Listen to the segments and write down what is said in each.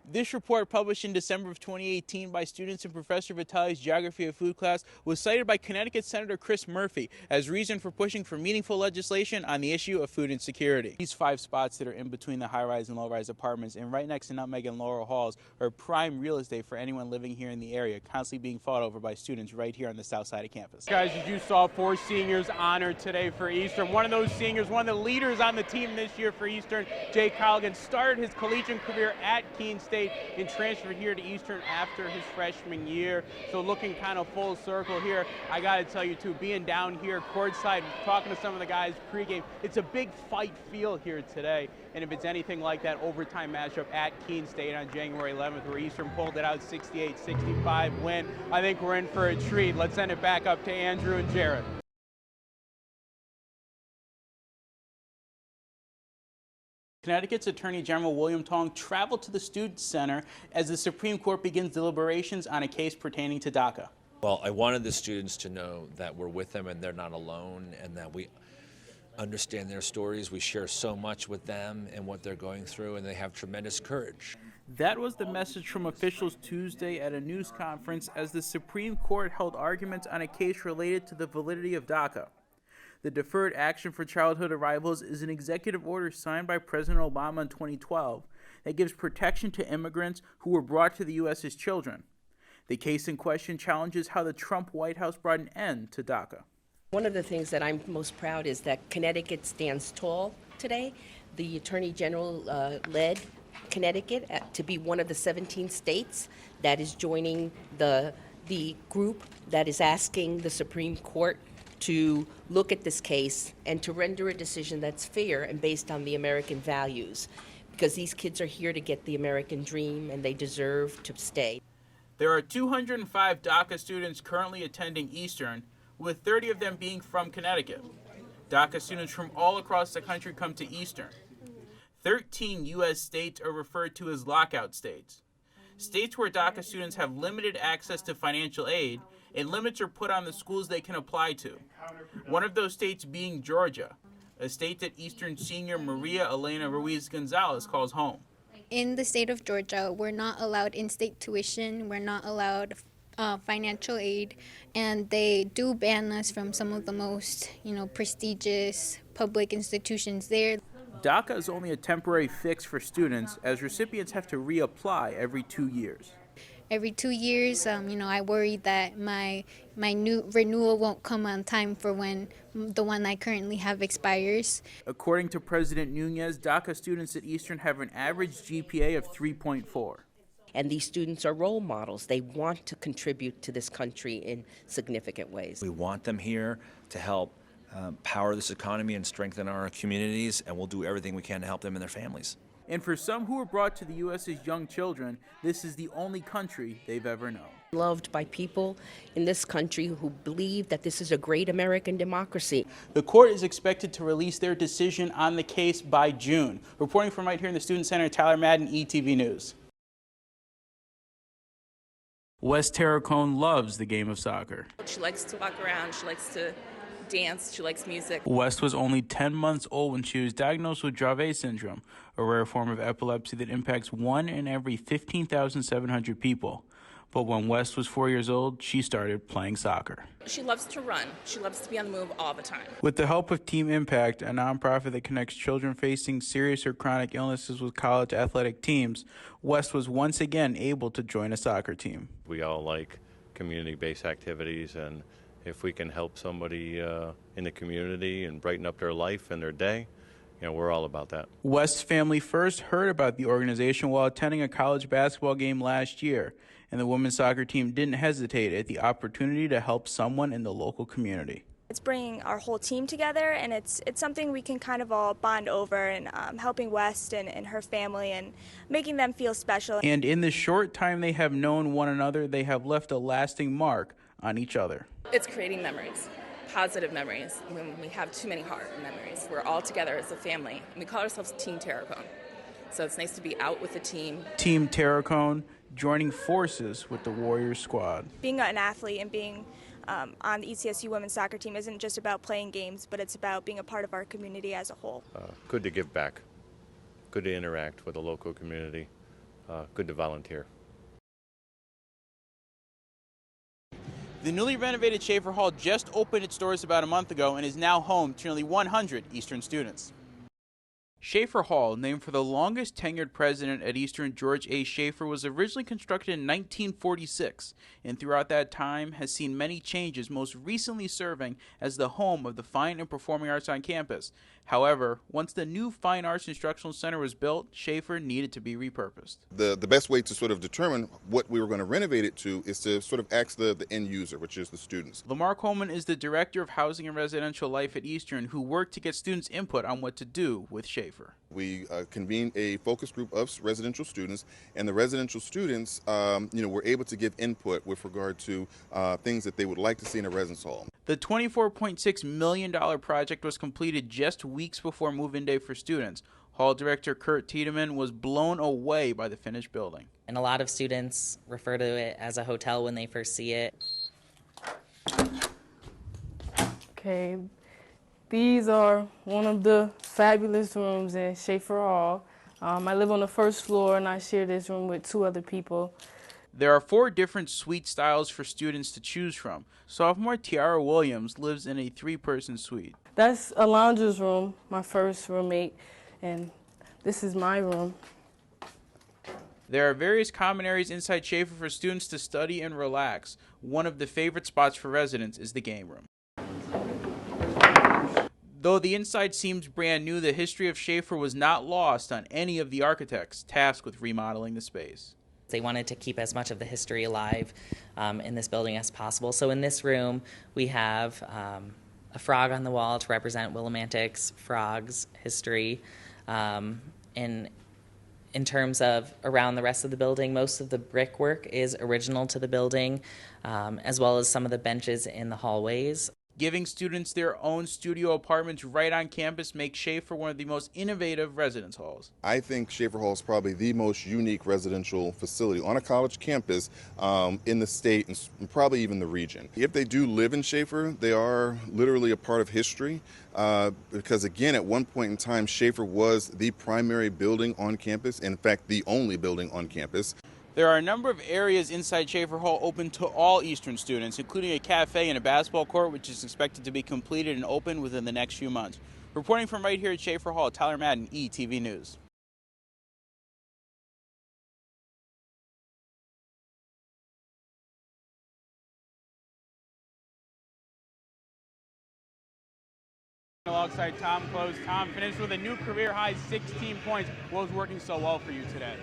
This report, published in December of 2018 by students in Professor Vitale's Geography of Food class, was cited by Connecticut Senator Chris Murphy as reason for pushing for meaningful legislation on the issue of food insecurity. These 5 spots that are in between the high-rise and low-rise apartments and right next to Nutmeg and Laurel Halls are prime real estate for anyone living here in the area, constantly being fought over by students right here on the south side of campus. Guys, as you saw, 4 seniors honored today for Eastern. One of those seniors, one of the leaders on the team this year for Eastern, Jay Colligan, started his collegiate career at Keene State and transferred here to Eastern after his freshman year. So looking kind of full circle here, I got to tell you too, being down here courtside, talking to some of the guys pregame, it's a big fight feel here today. And if it's anything like that overtime matchup at Keene State on January 11th, where Eastern pulled it out 68-65 win, I think we're in for a treat. Let's send it back up to Andrew and Jared. Connecticut's Attorney General William Tong traveled to the Student Center as the Supreme Court begins deliberations on a case pertaining to DACA. Well, I wanted the students to know that we're with them and they're not alone, and that we understand their stories. We share so much with them and what they're going through, and they have tremendous courage. That was the message from officials Tuesday at a news conference as the Supreme Court held arguments on a case related to the validity of DACA. The Deferred Action for Childhood Arrivals is an executive order signed by President Obama in 2012 that gives protection to immigrants who were brought to the U.S. as children. The case in question challenges how the Trump White House brought an end to DACA. One of the things that I'm most proud is that Connecticut stands tall today. The Attorney General led Connecticut to be one of the 17 states that is joining the group that is asking the Supreme Court to look at this case and to render a decision that's fair and based on the American values, because these kids are here to get the American dream and they deserve to stay. There are 205 DACA students currently attending Eastern, with 30 of them being from Connecticut. DACA students from all across the country come to Eastern. 13 U.S. states are referred to as lockout states. States where DACA students have limited access to financial aid, and limits are put on the schools they can apply to. One of those states being Georgia, a state that Eastern senior Maria Elena Ruiz Gonzalez calls home. In the state of Georgia, we're not allowed in-state tuition, we're not allowed financial aid, and they do ban us from some of the most, prestigious public institutions there. DACA is only a temporary fix for students, as recipients have to reapply every 2 years. Every 2 years, I worry that my new renewal won't come on time for when the one I currently have expires. According to President Nunez, DACA students at Eastern have an average GPA of 3.4. And these students are role models. They want to contribute to this country in significant ways. We want them here to help power this economy and strengthen our communities, and we'll do everything we can to help them and their families. And for some who were brought to the U.S. as young children, this is the only country they've ever known. Loved by people in this country who believe that this is a great American democracy. The court is expected to release their decision on the case by June. Reporting from right here in the Student Center, Tyler Madden, ETV News. Wes Terracone loves the game of soccer. She likes to walk around, she likes to dance, she likes music. West was only 10 months old when she was diagnosed with Dravet syndrome, a rare form of epilepsy that impacts 1 in every 15,700 people. But when West was 4 years old, she started playing soccer. She loves to run. She loves to be on the move all the time. With the help of Team Impact, a nonprofit that connects children facing serious or chronic illnesses with college athletic teams, West was once again able to join a soccer team. We all like community-based activities, and if we can help somebody in the community and brighten up their life and their day, we're all about that. West's family first heard about the organization while attending a college basketball game last year, and the women's soccer team didn't hesitate at the opportunity to help someone in the local community. It's bringing our whole team together, and it's something we can kind of all bond over, and helping West and her family and making them feel special. And in the short time they have known one another, they have left a lasting mark on each other. It's creating memories, positive memories, when we have too many hard memories. We're all together as a family, and we call ourselves Team Terracone. So it's nice to be out with the team. Team Terracone joining forces with the Warriors squad. Being an athlete and being on the ECSU women's soccer team isn't just about playing games, but it's about being a part of our community as a whole. Good to give back, good to interact with the local community, good to volunteer. The newly renovated Schaefer Hall just opened its doors about a month ago and is now home to nearly 100 Eastern students. Schaefer Hall, named for the longest tenured president at Eastern, George A. Schaefer, was originally constructed in 1946 and throughout that time has seen many changes, most recently serving as the home of the Fine and Performing Arts on campus. However, once the new Fine Arts Instructional Center was built, Schaefer needed to be repurposed. The best way to sort of determine what we were going to renovate it to is to sort of ask the end user, which is the students. Lamar Coleman is the Director of Housing and Residential Life at Eastern, who worked to get students' input on what to do with Schaefer. We convened a focus group of residential students, and the residential students, were able to give input with regard to things that they would like to see in a residence hall. The $24.6 million project was completed just weeks before move-in day for students. Hall Director Kurt Tiedemann was blown away by the finished building. And a lot of students refer to it as a hotel when they first see it. Okay, these are one of the fabulous rooms in Schaefer Hall. I live on the first floor and I share this room with 2 other people. There are 4 different suite styles for students to choose from. Sophomore Tiara Williams lives in a 3-person suite. That's Alondra's room, my first roommate, and this is my room. There are various common areas inside Schaefer for students to study and relax. One of the favorite spots for residents is the game room. Though the inside seems brand new, the history of Schaefer was not lost on any of the architects tasked with remodeling the space. They wanted to keep as much of the history alive in this building as possible. So in this room, we have a frog on the wall to represent Willimantic's frogs history. In terms of around the rest of the building, most of the brickwork is original to the building, as well as some of the benches in the hallways. Giving students their own studio apartments right on campus makes Schaefer one of the most innovative residence halls. I think Schaefer Hall is probably the most unique residential facility on a college campus in the state and probably even the region. If they do live in Schaefer, they are literally a part of history because, again, at one point in time, Schaefer was the primary building on campus, in fact, the only building on campus. There are a number of areas inside Schaefer Hall open to all Eastern students, including a cafe and a basketball court, which is expected to be completed and open within the next few months. Reporting from right here at Schaefer Hall, Tyler Madden, ETV News. Alongside Tom Close. Tom finished with a new career-high 16 points. What was working so well for you today?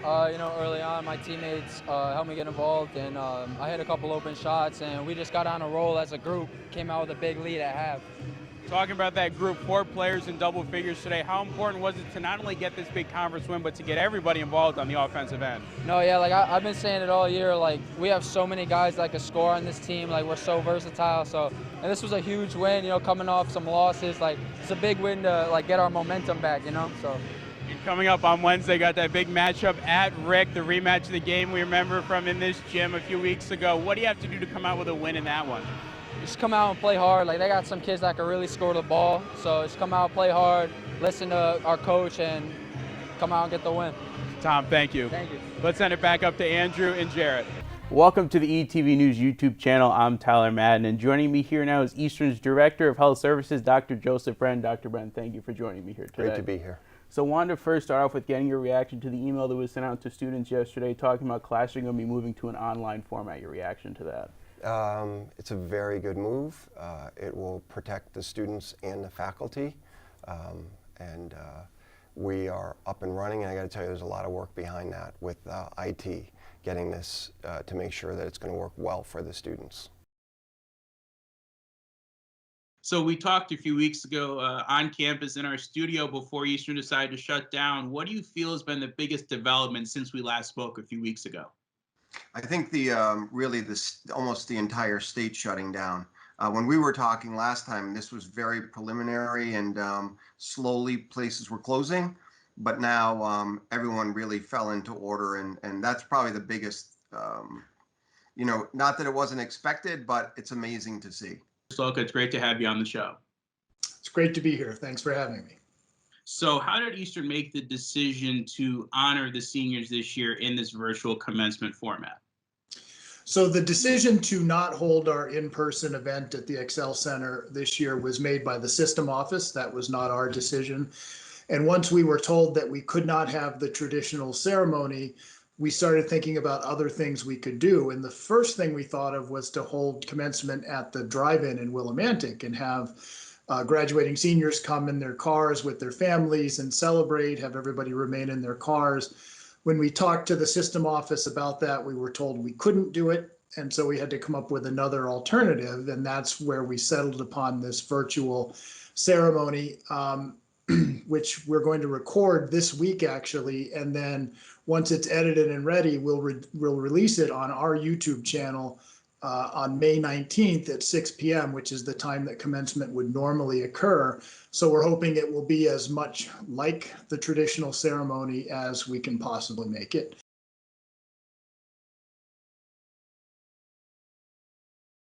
Early on, my teammates helped me get involved, and I hit a couple open shots, and we just got on a roll as a group, came out with a big lead at half. Talking about that group, 4 players in double figures today, how important was it to not only get this big conference win, but to get everybody involved on the offensive end? No, yeah, I've been saying it all year, we have so many guys that can score on this team, we're so versatile, and this was a huge win, coming off some losses, it's a big win to, get our momentum back, so. And coming up on Wednesday, got that big matchup at Rick, the rematch of the game we remember from in this gym a few weeks ago. What do you have to do to come out with a win in that one? Just come out and play hard. They got some kids that can really score the ball. So just come out, play hard, listen to our coach, and come out and get the win. Tom, thank you. Thank you. Let's send it back up to Andrew and Jarrett. Welcome to the ETV News YouTube channel. I'm Tyler Madden, and joining me here now is Eastern's Director of Health Services, Dr. Joseph Brenn. Dr. Brenn, thank you for joining me here today. Great to be here. So I wanted to first start off with getting your reaction to the email that was sent out to students yesterday talking about classes are going to be moving to an online format. Your reaction to that? It's a very good move. It will protect the students and the faculty. We are up and running, and I got to tell you, there's a lot of work behind that with IT, getting this to make sure that it's going to work well for the students. So we talked a few weeks ago on campus in our studio before Eastern decided to shut down. What do you feel has been the biggest development since we last spoke a few weeks ago? I think almost the entire state shutting down. When we were talking last time, this was very preliminary and slowly places were closing, but now everyone really fell into order, and that's probably the biggest, not that it wasn't expected, but it's amazing to see. Sloka, it's great to have you on the show. It's great to be here. Thanks for having me. So how did Eastern make the decision to honor the seniors this year in this virtual commencement format? So the decision to not hold our in-person event at the Excel Center this year was made by the system office. That was not our decision. And once we were told that we could not have the traditional ceremony, we started thinking about other things we could do. And the first thing we thought of was to hold commencement at the drive-in in Willimantic and have graduating seniors come in their cars with their families and celebrate, have everybody remain in their cars. When we talked to the system office about that, we were told we couldn't do it. And so we had to come up with another alternative. And that's where we settled upon this virtual ceremony, which we're going to record this week, actually. And then once it's edited and ready, we'll release it on our YouTube channel on May 19th at 6 p.m., which is the time that commencement would normally occur. So we're hoping it will be as much like the traditional ceremony as we can possibly make it.